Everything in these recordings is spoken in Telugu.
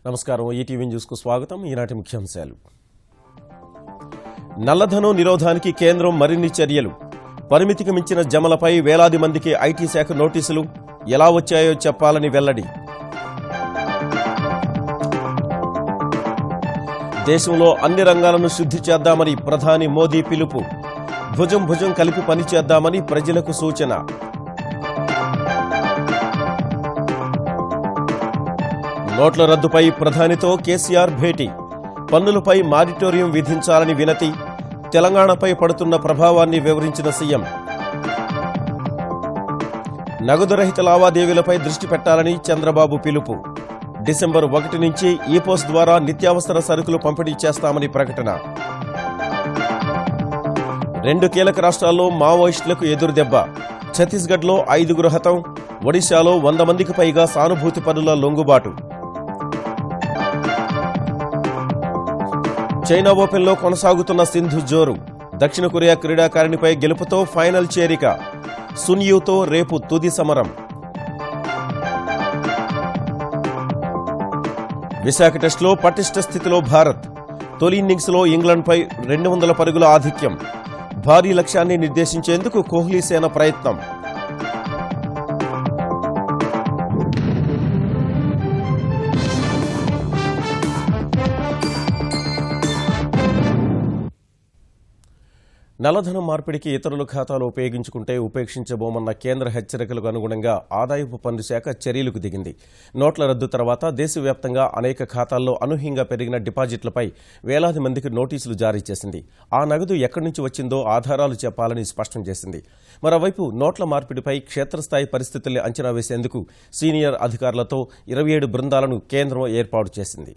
నమస్కారం. ఈటీవీ న్యూస్కు స్వాగతం. ఈనాటి ముఖ్యాంశాలు. నల్లధనం నిరోధానికి కేంద్రం మరిన్ని చర్యలు. పరిమితికి మించిన జమలపై వేలాది మందికి ఐటీ శాఖ నోటీసులు. ఎలా వచ్చాయో చెప్పాలని వెల్లడి. దేశంలో అన్ని రంగాలను శుద్ధి చేద్దామని ప్రధాని మోదీ పిలుపు. భుజం భుజం కలిపి పనిచేద్దామని ప్రజలకు సూచన. నోట్ల రద్దుపై ప్రధానితో కేసీఆర్ భేటీ. పన్నులపై మారిటోరియం విధించాలని వినతి. తెలంగాణపై పడుతున్న ప్రభావాన్ని వివరించిన సీఎం. నగదు రహిత లావాదేవీలపై దృష్టి పెట్టాలని చంద్రబాబు పిలుపు. డిసెంబర్ 1 నుంచి ఈపోస్ ద్వారా నిత్యావసర సరుకులు పంపిణీ చేస్తామని ప్రకటన. 2 కీలక రాష్ట్రాల్లో మావోయిస్టులకు ఎదురుదెబ్బ. ఛత్తీస్గఢ్లో 5 హతం. ఒడిశాలో 100 మందికి పైగా సానుభూతి పనుల లొంగుబాటు. చైనా ఓపెన్లో కొనసాగుతున్న సింధు జోరు. దక్షిణ కొరియా క్రీడాకారిణిపై గెలుపుతో ఫైనల్ చేరిక. సున్ యూతో రేపు తుది సమరం. విశాఖ టెస్టులో పటిష్ట స్థితిలో భారత్. తొలి ఇన్నింగ్స్లో ఇంగ్లాండ్పై 200 పరుగుల ఆధిక్యం. భారీ లక్ష్యాన్ని నిర్దేశించేందుకు కోహ్లీ సేన ప్రయత్నం. నల్లధనం మార్పిడికి ఇతరుల ఖాతాలు ఉపయోగించుకుంటే ఉపేక్షించబోమన్న కేంద్ర హెచ్చరికలకు అనుగుణంగా ఆదాయపు పన్ను శాఖ చర్యలకు దిగింది. నోట్ల రద్దు తర్వాత దేశవ్యాప్తంగా అనేక ఖాతాల్లో అనూహ్యంగా పెరిగిన డిపాజిట్లపై వేలాది మందికి నోటీసులు జారీ చేసింది. ఆ నగదు ఎక్కడి నుంచి వచ్చిందో ఆధారాలు చెప్పాలని స్పష్టం చేసింది. మరోవైపు నోట్ల మార్పిడిపై క్షేత్రస్థాయి పరిస్థితుల్ని అంచనా వేసేందుకు సీనియర్ అధికారులతో 27 బృందాలను కేంద్రం ఏర్పాటు చేసింది.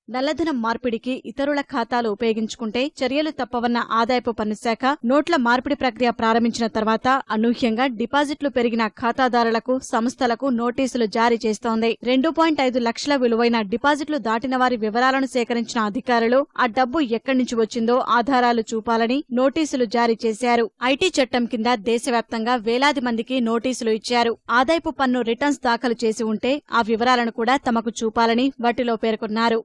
నల్లధనం మార్పిడికి ఇతరుల ఖాతాలు ఉపయోగించుకుంటే చర్యలు తప్పవన్న ఆదాయపు పన్ను శాఖ నోట్ల మార్పిడి ప్రక్రియ ప్రారంభించిన తర్వాత అనూహ్యంగా డిపాజిట్లు పెరిగిన ఖాతాదారులకు, సంస్థలకు నోటీసులు జారీ చేస్తోంది. 2.5 లక్షల విలువైన డిపాజిట్లు దాటిన వారి వివరాలను సేకరించిన అధికారులు ఆ డబ్బు ఎక్కడి నుంచి వచ్చిందో ఆధారాలు చూపాలని నోటీసులు జారీ చేశారు. ఐటీ చట్టం కింద దేశవ్యాప్తంగా వేలాది మందికి నోటీసులు ఇచ్చారు. ఆదాయపు పన్ను రిటర్న్స్ దాఖలు చేసి ఉంటే ఆ వివరాలను కూడా తమకు చూపాలని వాటిలో పేర్కొన్నారు.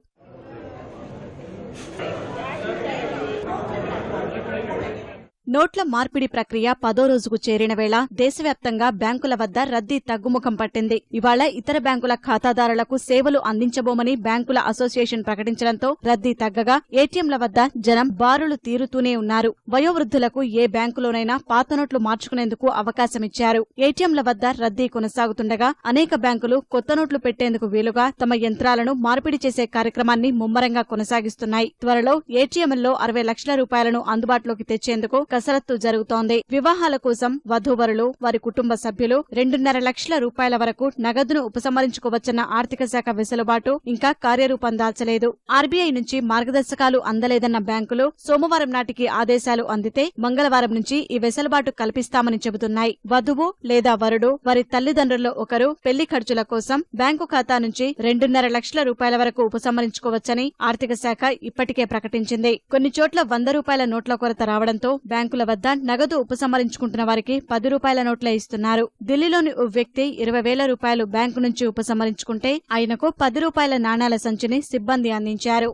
నోట్ల మార్పిడి ప్రక్రియ 10వ రోజుకు చేరిన వేళ దేశవ్యాప్తంగా బ్యాంకుల వద్ద రద్దీ తగ్గుముఖం పట్టింది. ఇవాళ ఇతర బ్యాంకుల ఖాతాదారులకు సేవలు అందించబోమని బ్యాంకుల అసోసియేషన్ ప్రకటించడంతో రద్దీ తగ్గగా ఏటీఎంల వద్ద జనం బారులు తీరుతూనే ఉన్నారు. వయోవృద్ధులకు ఏ బ్యాంకులోనైనా పాత నోట్లు మార్చుకునేందుకు అవకాశమిచ్చారు. ఏటీఎంల వద్ద రద్దీ కొనసాగుతుండగా అనేక బ్యాంకులు కొత్త నోట్లు పెట్టేందుకు వీలుగా తమ యంత్రాలను మార్పిడి చేసే కార్యక్రమాన్ని ముమ్మరంగా కొనసాగిస్తున్నాయి. త్వరలో ఏటీఎంల్లో 60 లక్షల రూపాయలను అందుబాటులోకి తెచ్చేందుకు కసరత్తు జరుగుతోంది. వివాహాల కోసం వధూవరులు, వారి కుటుంబ సభ్యులు 2.5 లక్షల రూపాయల వరకు నగదును ఉపసంహరించుకోవచ్చన్న ఆర్థిక శాఖ వెసులుబాటు ఇంకా కార్యరూపం దాల్చలేదు. ఆర్బీఐ నుంచి మార్గదర్శకాలు అందలేదన్న బ్యాంకులు సోమవారం నాటికి ఆదేశాలు అందితే మంగళవారం నుంచి ఈ వెసులుబాటు కల్పిస్తామని చెబుతున్నాయి. వధువు లేదా వరుడు, వారి తల్లిదండ్రుల్లో ఒకరు పెళ్లి ఖర్చుల కోసం బ్యాంకు ఖాతా నుంచి 2.5 లక్షల రూపాయల వరకు ఉపసంహరించుకోవచ్చని ఆర్థిక శాఖ ఇప్పటికే ప్రకటించింది. కొన్ని చోట్ల 100 రూపాయల నోట్ల కొరత రావడంతో బ్యాంకుల వద్ద నగదు ఉపసంహరించుకుంటున్న వారికి 10 రూపాయల నోట్లే ఇస్తున్నారు. ఢిల్లీలోని ఓ వ్యక్తి 20,000 రూపాయలు బ్యాంకు నుంచి ఉపసంహరించుకుంటే ఆయనకు 10 రూపాయల నాణాల సంచిని సిబ్బంది అందించారు.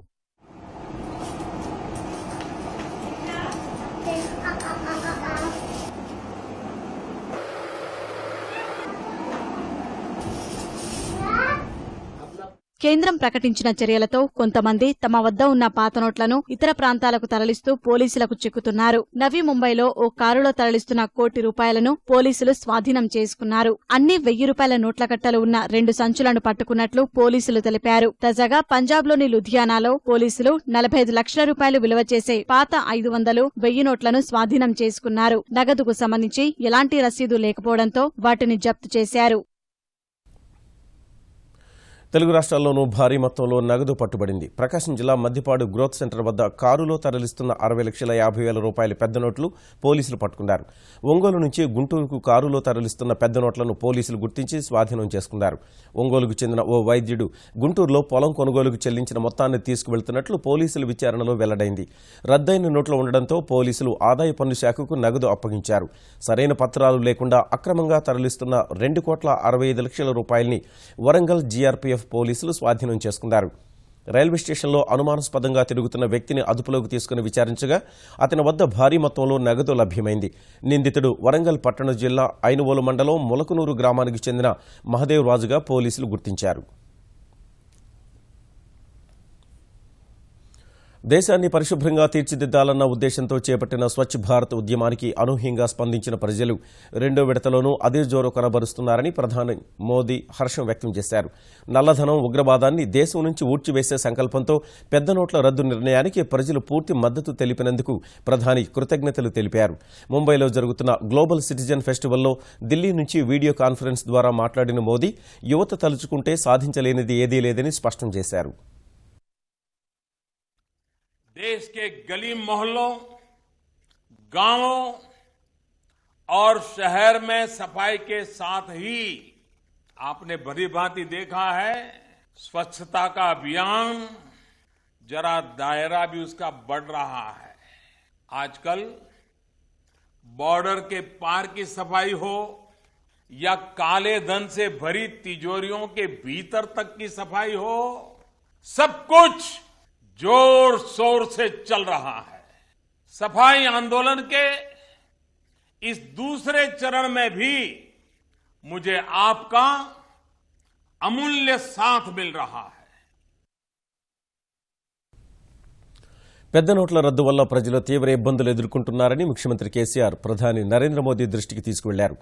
కేంద్రం ప్రకటించిన చర్యలతో కొంతమంది తమ వద్ద ఉన్న పాత నోట్లను ఇతర ప్రాంతాలకు తరలిస్తూ పోలీసులకు చిక్కుతున్నారు. నవీ ముంబైలో ఓ కారులో తరలిస్తున్న 1 కోటి రూపాయలను పోలీసులు స్వాధీనం చేసుకున్నారు. అన్ని 1000 రూపాయల నోట్ల కట్టలు ఉన్న 2 సంచులను పట్టుకున్నట్లు పోలీసులు తెలిపారు. తాజాగా పంజాబ్లోని లుధియానాలో పోలీసులు 45 లక్షల రూపాయలు విలువ చేసే పాత 500, 1000 నోట్లను స్వాధీనం చేసుకున్నారు. నగదుకు సంబంధించి ఎలాంటి రసీదు లేకపోవడంతో వాటిని జప్తు చేశారు. తెలుగు రాష్ట్రాల్లోనూ భారీ మొత్తంలో నగదు పట్టుబడింది. ప్రకాశం జిల్లా మద్దిపాడు గ్రోత్ సెంటర్ వద్ద కారులో తరలిస్తున్న 60,50,000 రూపాయల పెద్ద నోట్లు పోలీసులు పట్టుకున్నారు. ఒంగోలు నుంచి గుంటూరుకు కారులో తరలిస్తున్న పెద్ద నోట్లను పోలీసులు గుర్తించి స్వాధీనం చేసుకున్నారు. ఒంగోలుకు చెందిన ఓ వైద్యుడు గుంటూరులో పొలం కొనుగోలుకు చెల్లించిన మొత్తాన్ని తీసుకువెళ్తున్నట్లు పోలీసుల విచారణలో వెల్లడైంది. రద్దయిన నోట్లు ఉండడంతో పోలీసులు ఆదాయ పన్ను శాఖకు నగదు అప్పగించారు. సరైన పత్రాలు లేకుండా అక్రమంగా తరలిస్తున్న 2,65,00,000 రూపాయల్ని వరంగల్ జీఆర్పీఎఫ్ పోలీసులు స్వాధీనం చేసుకున్నారు. రైల్వే స్టేషన్లో అనుమానాస్పదంగా తిరుగుతున్న వ్యక్తిని అదుపులోకి తీసుకుని విచారించగా అతని వద్ద భారీ మొత్తంలో నగదు లభ్యమైంది. నిందితుడు వరంగల్ పట్టణ జిల్లా ఐనువోలు మండలం ములకనూరు గ్రామానికి చెందిన మహదేవ్ రాజుగా పోలీసులు గుర్తించారు. దేశాన్ని పరిశుభ్రంగా తీర్చిదిద్దాలన్న ఉద్దేశంతో చేపట్టిన స్వచ్ఛ భారత్ ఉద్యమానికి అనూహ్యంగా స్పందించిన ప్రజలు రెండో విడతలోనూ అదే జోరు కనబరుస్తున్నారని ప్రధాని మోదీ హర్షం వ్యక్తం చేశారు. నల్లధనం, ఉగ్రవాదాన్ని దేశం నుంచి ఊడ్చివేసే సంకల్పంతో పెద్ద నోట్ల రద్దు నిర్ణయానికి ప్రజలు పూర్తి మద్దతు తెలిపినందుకు ప్రధాని కృతజ్ఞతలు తెలిపారు. ముంబైలో జరుగుతున్న గ్లోబల్ సిటిజన్ ఫెస్టివల్లో ఢిల్లీ నుంచి వీడియో కాన్ఫరెన్స్ ద్వారా మాట్లాడిన మోదీ యువత తలుచుకుంటే సాధించలేనిది ఏదీ లేదని స్పష్టం చేశారు. देश के गली मोहल्लों, गांवों और शहर में सफाई के साथ ही आपने भली भांति देखा है स्वच्छता का अभियान जरा दायरा भी उसका बढ़ रहा है. आजकल बॉर्डर के पार की सफाई हो या काले धन से भरी तिजोरियों के भीतर तक की सफाई हो, सब कुछ जोर शोर से चल रहा है. सफाई आंदोलन के इस दूसरे चरण में भी मुझे आपका अमूल्य साथ मिल रहा है. పెద్ద నోట్ల రద్దు వల్ల ప్రజలు తీవ్ర ఇబ్బందులు ఎదుర్కొంటున్నారని ముఖ్యమంత్రి కేసీఆర్ ప్రధాని నరేంద్ర మోదీ దృష్టికి తీసుకువెళ్లారు.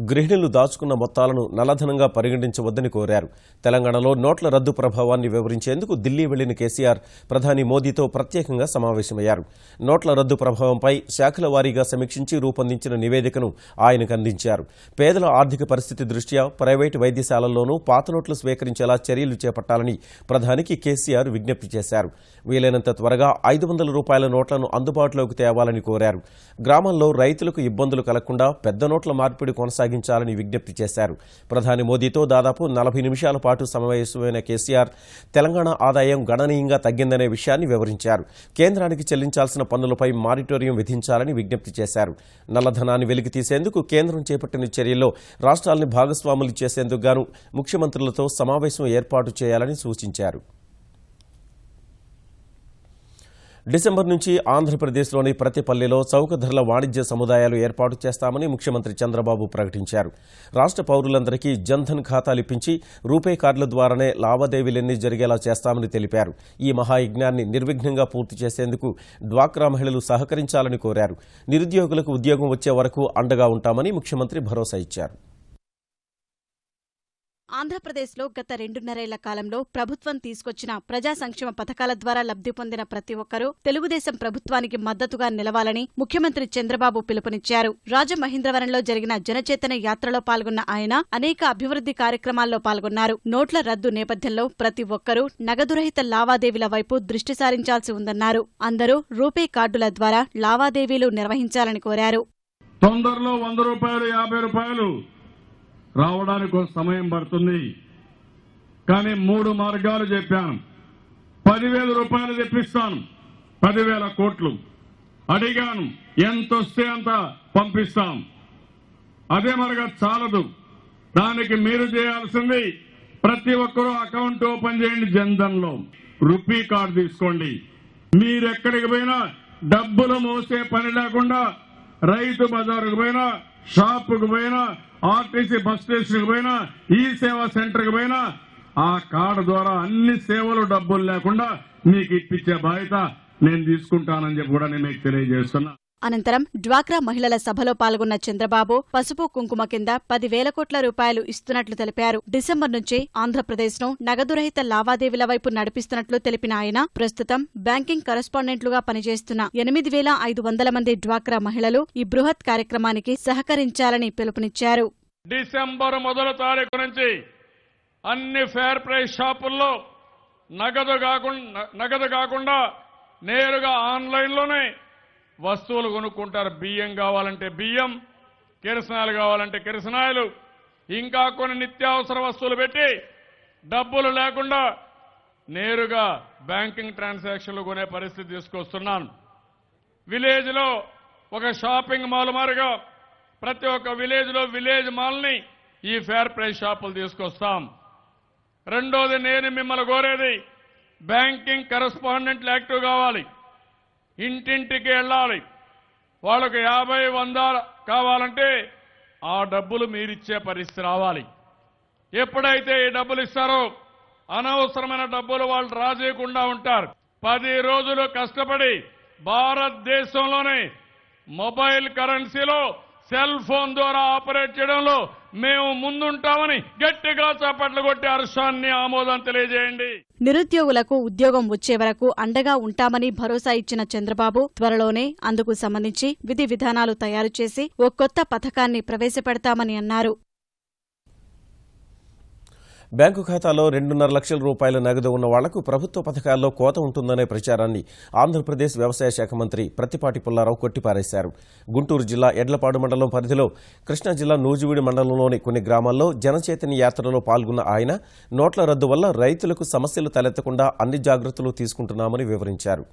గృహిణులు దాచుకున్న మొత్తాలను నల్లధనంగా పరిగణించవద్దని కోరారు. తెలంగాణలో నోట్ల రద్దు ప్రభావాన్ని వివరించేందుకు ఢిల్లీ వెళ్లిన కేసీఆర్ ప్రధాని మోదీతో ప్రత్యేకంగా సమావేశమయ్యారు. నోట్ల రద్దు ప్రభావంపై శాఖల వారీగా సమీక్షించి రూపొందించిన నివేదికను ఆయనకు అందించారు. పేదల ఆర్థిక పరిస్థితి దృష్ట్యా ప్రైవేటు వైద్యశాలల్లోనూ పాత నోట్లు స్వీకరించేలా చర్యలు చేపట్టాలని ప్రధానికి కేసీఆర్ విజ్ఞప్తి చేశారు. వీలైనంత త్వరగా 500 రూపాయల నోట్లను అందుబాటులోకి తేవాలని కోరారు. గ్రామాల్లో రైతులకు ఇబ్బందులు కలగకుండా పెద్ద నోట్ల మార్పిడి కొనసాగించాలని విజ్ఞప్తి చేశారు. ప్రధాని మోదీతో దాదాపు 40 నిమిషాల పాటు సమావేశమైన కేసీఆర్ తెలంగాణ ఆదాయం గణనీయంగా తగ్గిందనే విషయాన్ని వివరించారు. కేంద్రానికి చెల్లించాల్సిన పన్నులపై మానిటోరియం విధించాలని విజ్ఞప్తి చేశారు. నల్లధనాన్ని వెలికి తీసేందుకు కేంద్రం చేపట్టిన చర్యల్లో రాష్ట్రాలను భాగస్వాములు చేసేందుకు గాను ముఖ్యమంత్రులతో సమావేశం ఏర్పాటు చేయాలని సూచించారు. డిసెంబర్ నుంచి ఆంధ్రప్రదేశ్లోని ప్రతి పల్లెలో చౌక ధరల వాణిజ్య సముదాయాలు ఏర్పాటు చేస్తామని ముఖ్యమంత్రి చంద్రబాబు ప్రకటించారు. రాష్ట్ర పౌరులందరికీ జన్ధన్ ఖాతాలిప్పించి రూపే కార్డుల ద్వారానే లావాదేవీలన్నీ జరిగేలా చేస్తామని తెలిపారు. ఈ మహాయజ్ఞాన్ని నిర్విఘ్నంగా పూర్తి చేసేందుకు డ్వాక్రా మహిళలు సహకరించాలని కోరారు. నిరుద్యోగులకు ఉద్యోగం వచ్చే వరకు అండగా ఉంటామని ముఖ్యమంత్రి భరోసా ఇచ్చారు. ఆంధ్రప్రదేశ్లో గత 2.5 ఏళ్ల కాలంలో ప్రభుత్వం తీసుకొచ్చిన ప్రజా సంక్షేమ పథకాల ద్వారా లబ్ధి పొందిన ప్రతి ఒక్కరూ తెలుగుదేశం ప్రభుత్వానికి మద్దతుగా నిలవాలని ముఖ్యమంత్రి చంద్రబాబు పిలుపునిచ్చారు. రాజమహేంద్రవరంలో జరిగిన జనచేతన యాత్రలో పాల్గొన్న ఆయన అనేక అభివృద్ధి కార్యక్రమాల్లో పాల్గొన్నారు. నోట్ల రద్దు నేపథ్యంలో ప్రతి ఒక్కరూ నగదురహిత లావాదేవీల వైపు దృష్టి సారించాల్సి ఉందన్నారు. అందరూ రూపే కార్డుల ద్వారా లావాదేవీలు నిర్వహించాలని కోరారు. తొందరలో 100 రూపాయలు 50 రూపాయలు రావడానికి ఒక సమయం పడుతుంది. కానీ 3 మార్గాలు చెప్పాను. 10,000 రూపాయలు తెప్పిస్తాను, 10,000 కోట్లు అడిగాను. ఎంత వస్తే అంత పంపిస్తాం. అదే మరిగా చాలదు. దానికి మీరు చేయాల్సింది ప్రతి ఒక్కరూ అకౌంట్ ఓపెన్ చేయండి. జన్ధన్లో రూపీ కార్డు తీసుకోండి. మీరెక్కడికి పోయినా డబ్బులు మోసే పని లేకుండా రైతు బజారుకు పోయినా, షాపుకు పోయినా, ఆర్టీసీ బస్ స్టేషన్కి పోయినా, ఈ సేవా సెంటర్కి పోయినా ఆ కార్డు ద్వారా అన్ని సేవలు డబ్బులు లేకుండా మీకు ఇప్పించే బాధ్యత నేను తీసుకుంటానని చెప్పి కూడా నేను మీకు తెలియజేస్తున్నా. అనంతరం డ్వాక్రా మహిళల సభలో పాల్గొన్న చంద్రబాబు పసుపు కుంకుమ కింద 10,000 కోట్ల రూపాయలు ఇస్తున్నట్లు తెలిపారు. డిసెంబర్ నుంచి ఆంధ్రప్రదేశ్ను నగదురహిత లావాదేవీల వైపు నడిపిస్తున్నట్లు తెలిపిన ఆయన ప్రస్తుతం బ్యాంకింగ్ కరెస్పాండెంట్లుగా పనిచేస్తున్న 8,500 మంది డ్వాక్రా మహిళలు ఈ బృహత్ కార్యక్రమానికి సహకరించాలని పిలుపునిచ్చారు. డిసెంబర్ 1వ తారీఖు నుంచి అన్ని ఫేర్ ప్రైస్ షాపుల్లో నగదు కాకుండా నేరుగా ఆన్లైన్లోనే వస్తువులు కొనుక్కుంటారు. బియ్యం కావాలంటే బియ్యం, కిరసనాయలు కావాలంటే కిరసనాయలు, ఇంకా కొన్ని నిత్యావసర వస్తువులు పెట్టి డబ్బులు లేకుండా నేరుగా బ్యాంకింగ్ ట్రాన్సాక్షన్లు కొనే పరిస్థితి తీసుకొస్తున్నాను. విలేజ్లో ఒక షాపింగ్ మాల్ మారుగా ప్రతి ఒక్క విలేజ్లో విలేజ్ మాల్ని ఈ ఫేర్ ప్రైస్ షాపులు తీసుకొస్తాం. రెండోది, నేను మిమ్మల్ని కోరేది బ్యాంకింగ్ కరెస్పాండెంట్లు యాక్టివ్ కావాలి. ఇంటింటికి వెళ్ళాలి. వాళ్ళకు 50-100 కావాలంటే ఆ డబ్బులు మీరిచ్చే పరిస్థితి రావాలి. ఎప్పుడైతే ఈ డబ్బులు ఇస్తారో అనవసరమైన డబ్బులు వాళ్ళు డ్రా చేయకుండా ఉంటారు. 10 రోజులు కష్టపడి భారతదేశంలోనే మొబైల్ కరెన్సీలో సెల్ ఫోన్ ద్వారా ఆపరేట్ చేయడంలో మేము ముందుంటామని గట్టిగా చప్పట్లు కొట్టి హర్షాన్ని ఆమోదం తెలియజేయండి. నిరుద్యోగులకు ఉద్యోగం వచ్చే వరకు అండగా ఉంటామని భరోసా ఇచ్చిన చంద్రబాబు త్వరలోనే అందుకు సంబంధించి విధి విధానాలు తయారు చేసి ఓ కొత్త పథకాన్ని ప్రవేశపెడతామని అన్నారు. బ్యాంకు ఖాతాలో 2.5 లక్షల రూపాయల నగదు ఉన్న వాళ్లకు ప్రభుత్వ పథకాల్లో కోత ఉంటుందనే ప్రచారాన్ని ఆంధ్రప్రదేశ్ వ్యవసాయ శాఖ మంత్రి ప్రత్తిపాటి పుల్లారావు కొట్టిపారేశారు. గుంటూరు జిల్లా ఎడ్లపాడు మండలం పరిధిలో, కృష్ణా జిల్లా నూజివీడు మండలంలోని కొన్ని గ్రామాల్లో జనచైతన్య యాత్రలో పాల్గొన్న ఆయన నోట్ల రద్దు వల్ల రైతులకు సమస్యలు తలెత్తకుండా అన్ని జాగ్రత్తలు తీసుకుంటున్నామని వివరించారు.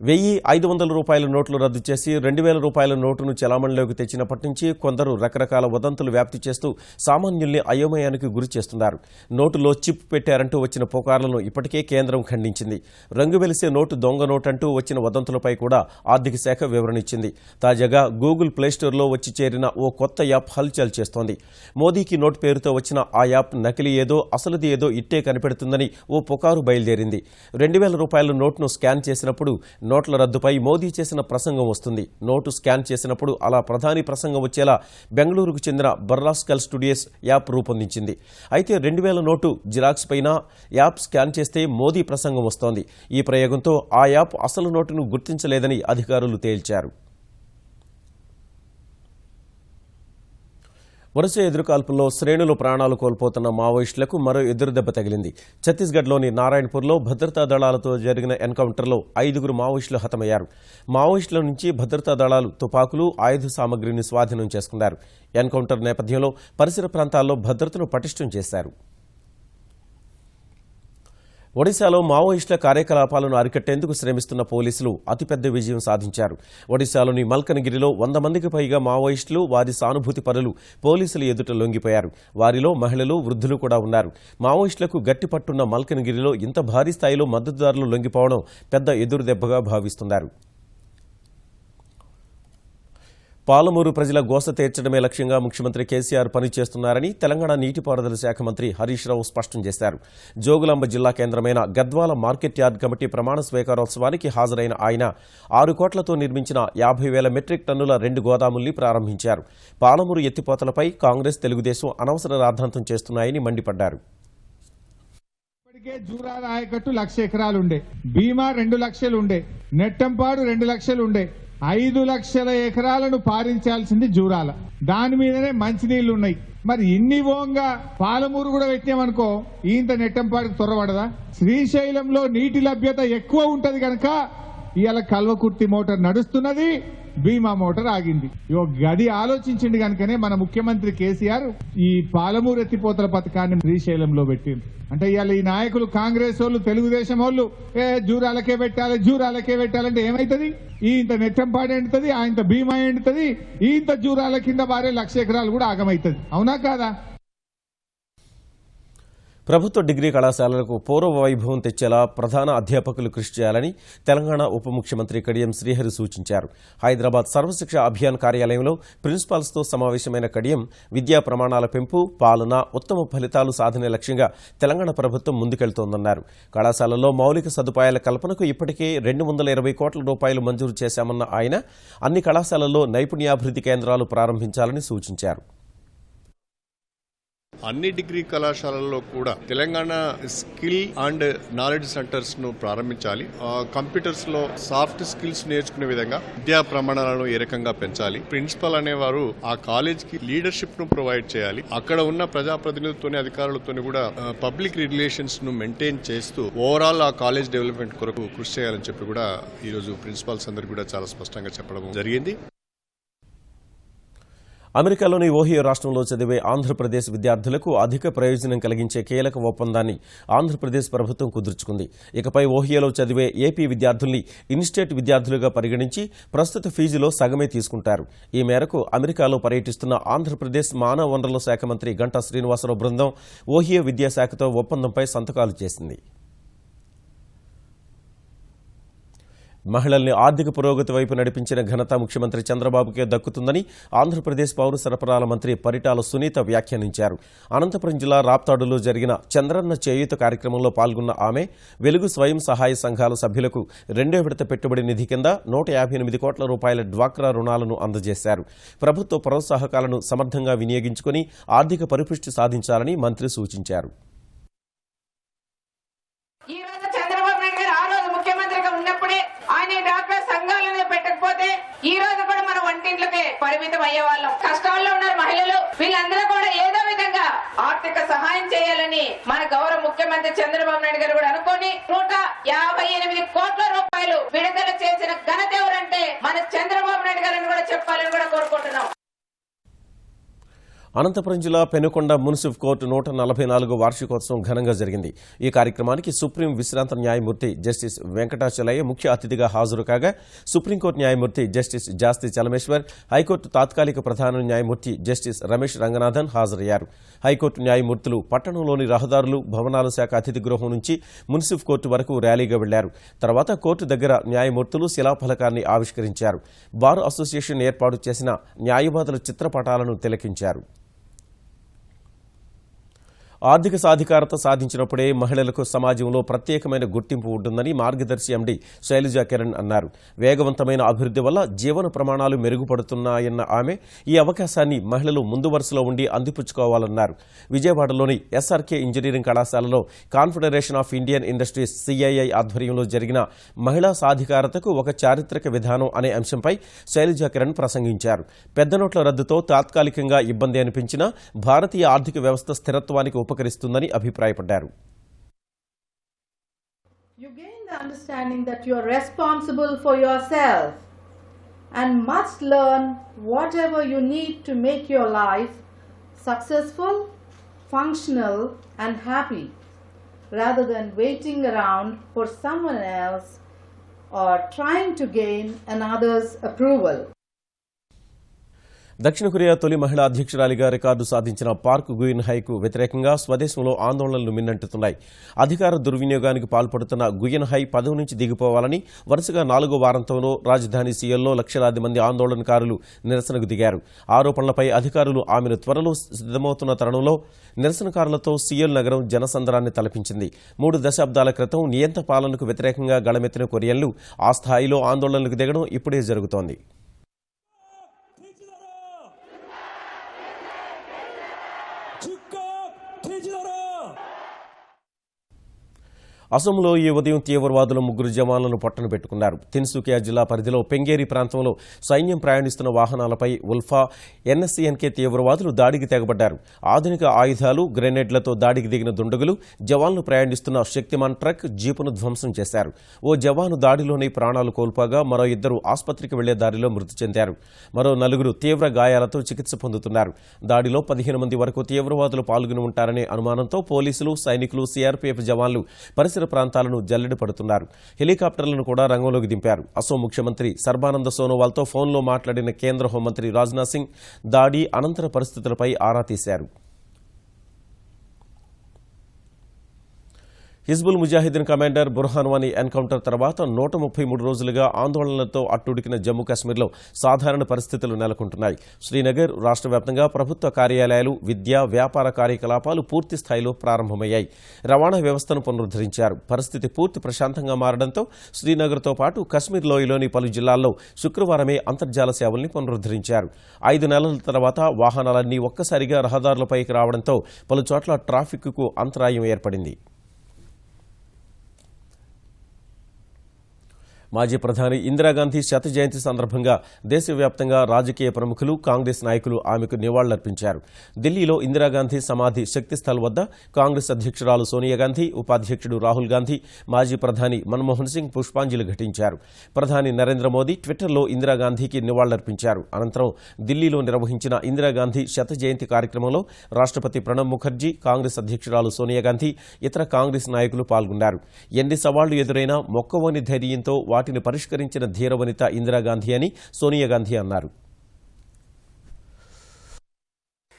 1,500 రూపాయల నోట్లు రద్దు చేసి 2,000 రూపాయల నోటును చెలామణిలోకి తెచ్చినప్పటి నుంచి కొందరు రకరకాల వదంతులు వ్యాప్తి చేస్తూ సామాన్యుల్ని అయోమయానికి గురి చేస్తున్నారు. నోటులో చిప్ పెట్టారంటూ వచ్చిన పుకార్లను ఇప్పటికే కేంద్రం ఖండించింది. రంగు వెలిసే నోటు దొంగ నోటంటూ వచ్చిన వదంతులపై కూడా ఆర్థిక శాఖ వివరణ ఇచ్చింది. తాజాగా గూగుల్ ప్లేస్టోర్లో వచ్చి చేరిన ఓ కొత్త యాప్ హల్చల్ చేస్తోంది. మోదీకి నోటు పేరుతో వచ్చిన ఆ యాప్ నకిలీ ఏదో అసలుది ఏదో ఇట్టే కనిపెడుతుందని ఓ పుకారు బయలుదేరింది. 2,000 రూపాయల నోటును స్కాన్ చేసినప్పుడు నోట్ల రద్దుపై మోదీ చేసిన ప్రసంగం వస్తుంది. నోటు స్కాన్ చేసినప్పుడు అలా ప్రధాని ప్రసంగం వచ్చేలా బెంగళూరుకు చెందిన బర్రాస్కల్ స్టూడియోస్ యాప్ రూపొందించింది. అయితే 2,000 నోటు జిరాక్స్ పైన యాప్ స్కాన్ చేస్తే మోదీ ప్రసంగం వస్తోంది. ఈ ప్రయోగంతో ఆ యాప్ అసలు నోటును గుర్తించలేదని అధికారులు తేల్చారు. వరుస ఎదురుకాల్పుల్లో శ్రేణులు ప్రాణాలు కోల్పోతున్న మావోయిస్టులకు మరో ఎదురుదెబ్బ తగిలింది. ఛత్తీస్గఢ్లోని నారాయణపూర్లో భద్రతా దళాలతో జరిగిన ఎన్కౌంటర్లో 5 మావోయిస్టులు హతమయ్యారు. మావోయిస్టుల నుంచి భద్రతా దళాలు తుపాకులు, ఆయుధ సామగ్రిని స్వాధీనం చేసుకున్నారు. ఎన్కౌంటర్ నేపథ్యంలో పరిసర ప్రాంతాల్లో భద్రతను పటిష్టం చేశారు. ఒడిశాలో మావోయిస్టుల కార్యకలాపాలను అరికట్టేందుకు శ్రమిస్తున్న పోలీసులు అతిపెద్ద విజయం సాధించారు. ఒడిశాలోని మల్కనగిరిలో 100 మందికి పైగా మావోయిస్టులు, వారి సానుభూతి పరులు పోలీసుల ఎదుట లొంగిపోయారు. వారిలో మహిళలు, వృద్ధులు కూడా ఉన్నారు. మావోయిస్టులకు గట్టి పట్టున్న మల్కనగిరిలో ఇంత భారీ స్థాయిలో మద్దతుదారులు లొంగిపోవడం పెద్ద ఎదురుదెబ్బగా భావిస్తున్నారు. పాలమూరు ప్రజల గోస తీర్చడమే లక్ష్యంగా ముఖ్యమంత్రి కేసీఆర్ పనిచేస్తున్నారని తెలంగాణ నీటిపారుదల శాఖ మంత్రి హరీష్ రావు స్పష్టం చేశారు. జోగులాంబ జిల్లా కేంద్రమైన గద్వాల మార్కెట్ యార్డ్ కమిటీ ప్రమాణ స్వీకారోత్సవానికి హాజరైన ఆయన 6 కోట్లతో నిర్మించిన 50,000 మెట్రిక్ టన్నుల 2 గోదాముల్ని ప్రారంభించారు. పాలమూరు ఎత్తిపోతలపై కాంగ్రెస్, తెలుగుదేశం అనవసర రాద్ధాంతం చేస్తున్నాయని మండిపడ్డారు. జూరాల ఆయకట్టు 1,00,000 ఎకరాలుండే, భీమా 2 లక్షలు ఉండే, నెట్టంపాడు 2 లక్షలు ఉండే, 5 లక్షల ఎకరాలను పారించాల్సింది జూరాల. దాని మీదనే మంచినీళ్లు ఉన్నాయి. మరి ఇన్ని ఓంగా పాలమూరు కూడా పెట్టామనుకో ఇంత నెట్టంపాడికి త్వరపడదా? శ్రీశైలంలో నీటి లభ్యత ఎక్కువ ఉంటది కనుక ఇవాళ కల్వకుర్తి మోటార్ నడుస్తున్నది, భీమా మోటార్ ఆగింది. గది ఆలోచించింది కనుకనే మన ముఖ్యమంత్రి కేసీఆర్ ఈ పాలమూరు ఎత్తిపోతల పథకాన్ని శ్రీశైలంలో పెట్టింది. అంటే ఇవాళ ఈ నాయకులు కాంగ్రెస్ వాళ్ళు, తెలుగుదేశం వాళ్ళు జూరాలకే పెట్టాలంటే ఏమైతుంది? ఇంత నెట్టంపాడు ఎండుతుంది, ఇంత భీమా ఎండుతుంది, ఇంత జూరాల కింద వారే 1,00,000 ఎకరాలు కూడా ఆగమైతుంది. అవునా కాదా? ప్రభుత్వ డిగ్రీ కళాశాలలకు పూర్వ వైభవం తెచ్చేలా ప్రధాన అధ్యాపకులు కృషి చేయాలని తెలంగాణ ఉప ముఖ్యమంత్రి కడియం శ్రీహరి సూచించారు. హైదరాబాద్ సర్వశిక్ష అభియాన్ కార్యాలయంలో ప్రిన్సిపాల్స్తో సమావేశమైన కడియం విద్యా ప్రమాణాల పెంపు, పాలన, ఉత్తమ ఫలితాలు సాధనే లక్ష్యంగా తెలంగాణ ప్రభుత్వం ముందుకెళ్తోందన్నారు. కళాశాలల్లో మౌలిక సదుపాయాల కల్పనకు ఇప్పటికే 220 కోట్ల రూపాయలు మంజూరు చేశామన్న ఆయన అన్ని కళాశాలల్లో నైపుణ్యాభివృద్ధి కేంద్రాలు ప్రారంభించాలని సూచించారు. అన్ని డిగ్రీ కళాశాలల్లో కూడా Telangana skill and knowledge centres ను ప్రారంభించాలి. కంప్యూటర్స్ లో సాఫ్ట్ స్కిల్స్ నేర్చుకునే విధంగా విద్యా ప్రమాణాలను ఏ రకంగా పెంచాలి. ప్రిన్సిపల్ అనేవారు ఆ కాలేజ్ కి లీడర్షిప్ ను ప్రొవైడ్ చేయాలి. అక్కడ ఉన్న ప్రజాప్రతినిధులతోని అధికారులతోని కూడా పబ్లిక్ రిలేషన్స్ ను మెయింటైన్ చేస్తూ ఓవరాల్ ఆ కాలేజ్ డెవలప్మెంట్ కొరకు కృషి చేయాలని చెప్పి కూడా ఈ రోజు ప్రిన్సిపాల్స్ అందరికీ కూడా చాలా స్పష్టంగా చెప్పడం జరిగింది. అమెరికాలోని ఓహియో రాష్ట్రంలో చదివే ఆంధ్రప్రదేశ్ విద్యార్థులకు అధిక ప్రయోజనం కలిగించే కీలక ఒప్పందాన్ని ఆంధ్రప్రదేశ్ ప్రభుత్వం కుదుర్చుకుంది. ఇకపై ఓహియోలో చదివే ఏపీ విద్యార్థుల్ని ఇన్స్టేట్ విద్యార్థులుగా పరిగణించి ప్రస్తుత ఫీజులో సగమే తీసుకుంటారు. ఈ మేరకు అమెరికాలో పర్యటిస్తున్న ఆంధ్రప్రదేశ్ మానవ వనరుల శాఖ మంత్రి గంటా శ్రీనివాసరావు బృందం ఓహియో విద్యాశాఖతో ఒప్పందంపై సంతకాలు చేసింది. మహిళల్ని ఆర్థిక పురోగతి వైపు నడిపించిన ఘనత ముఖ్యమంత్రి చంద్రబాబుకే దక్కుతుందని ఆంధ్రప్రదేశ్ పౌర సరఫరాల మంత్రి పరిటాల సునీత వ్యాఖ్యానించారు. అనంతపురం జిల్లా రాప్తాడులో జరిగిన చంద్రన్న చేయూత కార్యక్రమంలో పాల్గొన్న ఆమె వెలుగు స్వయం సహాయ సంఘాల సభ్యులకు 2వ విడత పెట్టుబడి నిధి కింద 158 కోట్ల రూపాయల డ్వాక్రా రుణాలను అందజేశారు. ప్రభుత్వ ప్రోత్సాహకాలను సమర్థంగా వినియోగించుకుని ఆర్థిక పరిపుష్టి సాధించాలని మంత్రి సూచించారు. ఆయన డాక్రా సంఘాలను పెట్టకపోతే ఈ రోజు కూడా మన వంటింట్లకే పరిమితం అయ్యే వాళ్ళం. కష్టాల్లో ఉన్న మహిళలు వీళ్ళందరూ కూడా ఏదో విధంగా ఆర్థిక సహాయం చేయాలని మన గౌరవ ముఖ్యమంత్రి చంద్రబాబు నాయుడు గారు కూడా అనుకుని 158 కోట్ల రూపాయలు విడుదల చేసిన ఘనత ఎవరంటే మన చంద్రబాబు నాయుడు గారిని కూడా చెప్పాలని కూడా కోరుకుంటున్నాం. అనంతపురం జిల్లా పెనుకొండ మున్సిఫ్ కోర్టు 144వ వార్షికోత్సవం ఘనంగా జరిగింది. ఈ కార్యక్రమానికి సుప్రీం విశ్రాంత న్యాయమూర్తి జస్టిస్ వెంకటాచలయ్య ముఖ్య అతిథిగా హాజరు కాగా సుప్రీంకోర్టు న్యాయమూర్తి జస్టిస్ జాస్తి చలమేశ్వర్, హైకోర్టు తాత్కాలిక ప్రధాన న్యాయమూర్తి జస్టిస్ రమేష్ రంగనాథన్ హాజరయ్యారు. హైకోర్టు న్యాయమూర్తులు పట్టణంలోని రహదారులు, భవనాల శాఖ అతిథి గృహం నుంచి మున్సిఫ్ కోర్టు వరకు ర్యాలీగా వెళ్లారు. తర్వాత కోర్టు దగ్గర న్యాయమూర్తులు శిలాఫలకాన్ని ఆవిష్కరించారు. బార్ అసోసియేషన్ ఏర్పాటు చేసిన న్యాయవాదుల చిత్రపటాలను తిలకించారు. ఆర్థిక సాధికారత సాధించినప్పుడే మహిళలకు సమాజంలో ప్రత్యేకమైన గుర్తింపు ఉంటుందని మార్గదర్శి ఎండీ శైలజా కిరణ్ అన్నారు. వేగవంతమైన అభివృద్ధి వల్ల జీవన ప్రమాణాలు మెరుగుపడుతున్నాయన్న ఆమె ఈ అవకాశాన్ని మహిళలు ముందు వరుసలో ఉండి అందిపుచ్చుకోవాలన్నారు. విజయవాడలోని ఎస్ఆర్కే ఇంజనీరింగ్ కళాశాలలో confederation of Indian industries CII ఆధ్వర్యంలో జరిగిన మహిళా సాధికారతకు ఒక చారిత్రక విధానం అనే అంశంపై శైలజా కిరణ్ ప్రసంగించారు. పెద్ద నోట్ల రద్దుతో తాత్కాలికంగా ఇబ్బంది అనిపించినా భారతీయ ఆర్థిక వ్యవస్థ స్థిరత్వానికి ఉపకరిస్తుందని అభిప్రాయపడ్డారు. You gain the understanding that you are responsible for yourself and must learn whatever you need to make your life successful, functional and happy, rather than waiting around for someone else or trying to gain another's approval. దక్షిణ కొరియా తొలి మహిళా అధ్యక్షురాలిగా రికార్డు సాధించిన పార్క్ గుయిన్ హైకు వ్యతిరేకంగా స్వదేశంలో ఆందోళనలు మిన్నంటున్నాయి. అధికార దుర్వినియోగానికి పాల్పడుతున్న గుయిన్ హై పదవి నుంచి దిగిపోవాలని వరుసగా 4వ వారంతంలో రాజధాని సియోల్లో లక్షలాది మంది ఆందోళనకారులు నిరసనకు దిగారు. ఆరోపణలపై అధికారులు ఆమెను త్వరలో సిద్ధమవుతున్న తరుణంలో నిరసనకారులతో సియోల్ నగరం జనసంద్రాన్ని తలపించింది. 3 దశాబ్దాల క్రితం నియంత పాలనకు వ్యతిరేకంగా గళమెత్తిన కొరియన్లు ఆ స్థాయిలో ఆందోళనలకు దిగడం ఇప్పుడే జరుగుతోంది. అసోంలో ఈ ఉదయం తీవ్రవాదులు 3 జవాన్లను పట్టున పెట్టుకున్నారు. తిన్సుకియా జిల్లా పరిధిలో పెంగేరి ప్రాంతంలో సైన్యం ప్రయాణిస్తున్న వాహనాలపై ఉల్ఫా, ఎన్ఎస్సీఎన్కే తీవ్రవాదులు దాడికి తెగబడ్డారు. ఆధునిక ఆయుధాలు, గ్రెనేడ్లతో దాడికి దిగిన దుండగులు జవాన్లు ప్రయాణిస్తున్న శక్తిమాన్ ట్రక్, జీపును ధ్వంసం చేశారు. ఓ జవాను దాడిలోనే ప్రాణాలు కోల్పోగా మరో 2 ఆసుపత్రికి వెళ్లే దారిలో మృతి చెందారు. మరో 4 తీవ్ర గాయాలతో చికిత్స పొందుతున్నారు. దాడిలో 15 మంది వరకు తీవ్రవాదులు పాల్గొని ఉంటారనే అనుమానంతో పోలీసులు, సైనికులు, సీఆర్పీఎఫ్ జవాన్లు పరిసర ప్రాంతాలను జల్లెడ పడుతున్నారు. హెలికాప్టర్లను కూడా రంగంలోకి దింపారు. అసోం ముఖ్యమంత్రి సర్బానంద సోనోవాల్తో ఫోన్లో మాట్లాడిన కేంద్ర హోంమంత్రి రాజ్నాథ్ సింగ్ దాడి అనంతర పరిస్థితులపై ఆరా తీశారు. హిజ్బుల్ ముజాహిద్దీన్ కమాండర్ బుర్హాన్ వానీ ఎన్కౌంటర్ తర్వాత 133 రోజులుగా ఆందోళనలతో అట్టుడికిన జమ్మూ కాశ్మీర్లో సాధారణ పరిస్థితులు నెలకొంటున్నాయి. శ్రీనగర్, రాష్ట్ర వ్యాప్తంగా ప్రభుత్వ కార్యాలయాలు, విద్యా, వ్యాపార కార్యకలాపాలు పూర్తి స్థాయిలో ప్రారంభమయ్యాయి. రవాణా వ్యవస్థను పునరుద్ధరించారు. పరిస్థితి పూర్తి ప్రశాంతంగా మారడంతో శ్రీనగర్తో పాటు కశ్మీర్ లోయలోని పలు జిల్లాల్లో శుక్రవారమే అంతర్జాల సేవల్ని పునరుద్ధరించారు. 5 నెలల తర్వాత వాహనాలన్నీ ఒక్కసారిగా రహదారులపైకి రావడంతో పలుచోట్ల ట్రాఫిక్కు అంతరాయం ఏర్పడింది. మాజీ ప్రధాని ఇందిరాగాంధీ శత జయంతి సందర్భంగా దేశవ్యాప్తంగా రాజకీయ ప్రముఖులు, కాంగ్రెస్ నాయకులు ఆమెకు నివాళులర్పించారు. ఢిల్లీలో ఇందిరాగాంధీ సమాధి శక్తిస్థల్ వద్ద కాంగ్రెస్ అధ్యక్షురాలు సోనియాగాంధీ, ఉపాధ్యక్షుడు రాహుల్ గాంధీ, మాజీ ప్రధాని మన్మోహన్ సింగ్ పుష్పాంజలి ఘటించారు. ప్రధాని నరేంద్ర మోదీ ట్విట్టర్లో ఇందిరాగాంధీకి నివాళులర్పించారు. అనంతరం ఢిల్లీలో నిర్వహించిన ఇందిరాగాంధీ శత జయంతి కార్యక్రమంలో రాష్ట్రపతి ప్రణబ్ ముఖర్జీ, కాంగ్రెస్ అధ్యక్షురాలు సోనియాగాంధీ, ఇతర కాంగ్రెస్ నాయకులు పాల్గొన్నారు. ఎన్ని సవాళ్లు ఎదురైనా మొక్కవోని ధైర్యంతో వాటిని పరిష్కరించిన ధీరవనిత ఇందిరాగాంధీ అని సోనియాగాంధీ అన్నారు.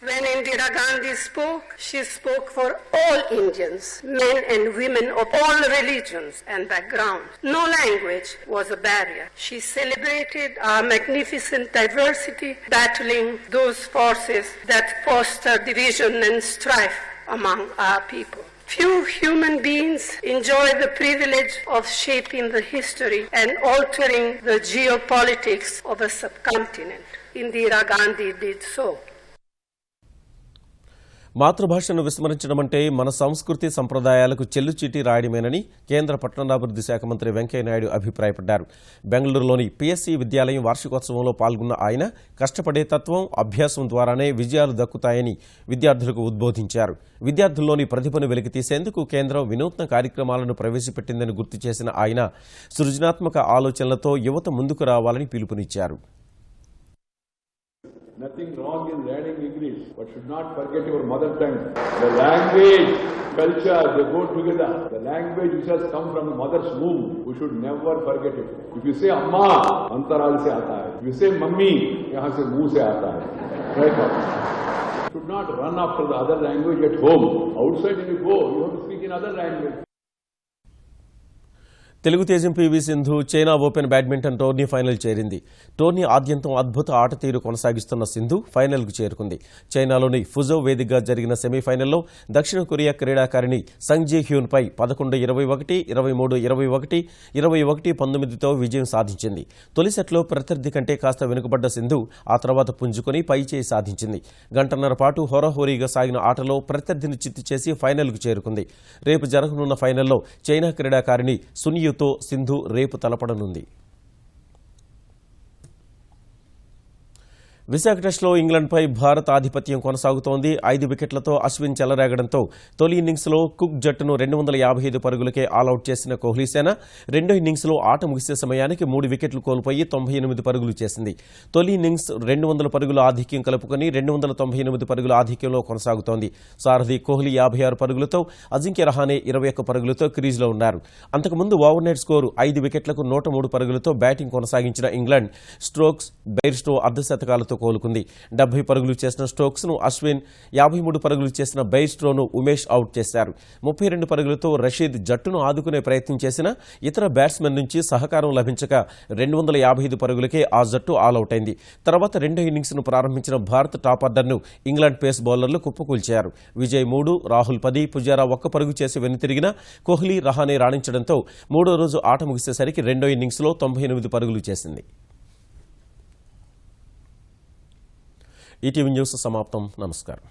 When Indira Gandhi spoke, she spoke for all Indians, men and women of all religions and backgrounds. No language was a barrier. She celebrated our magnificent diversity, battling those forces that foster division and strife among our people. Few human beings enjoy the privilege of shaping the history and altering the geopolitics of a subcontinent. Indira Gandhi did so. మాతృభాషను విస్మరించడమంటే మన సంస్కృతి సంప్రదాయాలకు చెల్లుచీటీ రాయడమేనని కేంద్ర పట్టణాభివృద్ధి శాఖ మంత్రి వెంకయ్యనాయుడు అభిప్రాయపడ్డారు. బెంగళూరులోని పీఎస్సీ విద్యాలయం వార్షికోత్సవంలో పాల్గొన్న ఆయన కష్టపడే తత్వం, అభ్యాసం ద్వారానే విజయాలు దక్కుతాయని విద్యార్థులకు ఉద్బోధించారు. విద్యార్థుల్లోని ప్రతిభను వెలికితీసేందుకు కేంద్రం వినూత్న కార్యక్రమాలను ప్రవేశపెట్టిందని గుర్తు చేసిన ఆయన సృజనాత్మక ఆలోచనలతో యువత ముందుకు రావాలని పిలుపునిచ్చారు. Nothing wrong in learning English, but should not forget your mother tongue. The language, culture, they go together. The language which has come from the mother's womb, we should never forget it. If you say Amma, antaral se aata hai. If you say Mummy, yahan se muh se aata hai. Right? Should not run after the other language at home. Outside when you go, you have to speak in other language. Telugu తేజం PV Sindhu China open badminton tourney final చేరింది. టోర్నీ ఆద్యంతం అద్భుత ఆట తీరు కొనసాగిస్తున్న సింధు ఫైనల్కు చేరుకుంది. చైనాలోని ఫుజౌ వేదికగా జరిగిన సెమీఫైనల్లో దక్షిణ కొరియా క్రీడాకారిణి సంగ్ జీ హ్యూన్పై 11-21, 23-21, 21-19తో విజయం సాధించింది. తొలి సెట్లో ప్రత్యర్థి కంటే కాస్త వెనుకబడ్డ సింధు ఆ తర్వాత పుంజుకొని పైచేయి సాధించింది. గంటన్నర పాటు హోరాహోరీగా సాగిన ఆటలో ప్రత్యర్థిని చిత్తు చేసి ఫైనల్కు చేరుకుంది. రేపు జరగనున్న ఫైనల్లో చైనా క్రీడాకారిణి సునియు తో సింధు రేపు తలపడనుంది. విశాఖ టెస్టులో ఇంగ్లాండ్పై భారత్ ఆధిపత్యం కొనసాగుతోంది. 5 వికెట్లతో అశ్విన్ చెలరేగడంతో తొలి ఇన్నింగ్స్లో కుక్ జట్టును 255 పరుగులకే ఆలౌట్ చేసిన కోహ్లీసేన రెండో ఇన్నింగ్స్లో ఆట ముగిసే సమయానికి 3 వికెట్లు కోల్పోయి 98 పరుగులు చేసింది. తొలి ఇన్నింగ్స్ 200 పరుగుల ఆధిక్యం కలుపుకొని 298 పరుగుల ఆధిక్యంలో కొనసాగుతోంది. సారథి కోహ్లీ 56 పరుగులతో, అజింక్య రహానే 21 పరుగులతో క్రీజ్లో ఉన్నారు. అంతకుముందు ఓవర్నైట్ స్కోరు 5 వికెట్లకు 103 పరుగులతో బ్యాటింగ్ కొనసాగించిన ఇంగ్లాండ్ స్టోక్స్, బెయిర్స్టో అర్ధశతకాలతో కోలుకుంది. 70 పరుగులు చేసిన స్టోక్స్ ను అశ్విన్, 53 పరుగులు చేసిన బెయిర్స్టోను ఉమేష్ అవుట్ చేశారు. 32 పరుగులతో రషీద్ జట్టును ఆదుకునే ప్రయత్నం చేసిన ఇతర బ్యాట్స్మెన్ నుంచి సహకారం లభించక 255 పరుగులకే ఆ జట్టు ఆలౌట్ అయింది. తర్వాత రెండో ఇన్నింగ్స్ ను ప్రారంభించిన భారత్ టాప్ ఆర్డర్ను ఇంగ్లాండ్ పేస్ బౌలర్లు కుప్పకూల్చారు. విజయ్ 3, రాహుల్ 10, పుజారా 1 పరుగు చేసి వెనుతిరిగిన కోహ్లీ, రహానే రాణించడంతో మూడో రోజు ఆట ముగిసేసరికి రెండో ఇన్నింగ్స్లో 98 పరుగులు చేసింది. ఈటీవీ న్యూస్ సమాప్తం. నమస్కారం.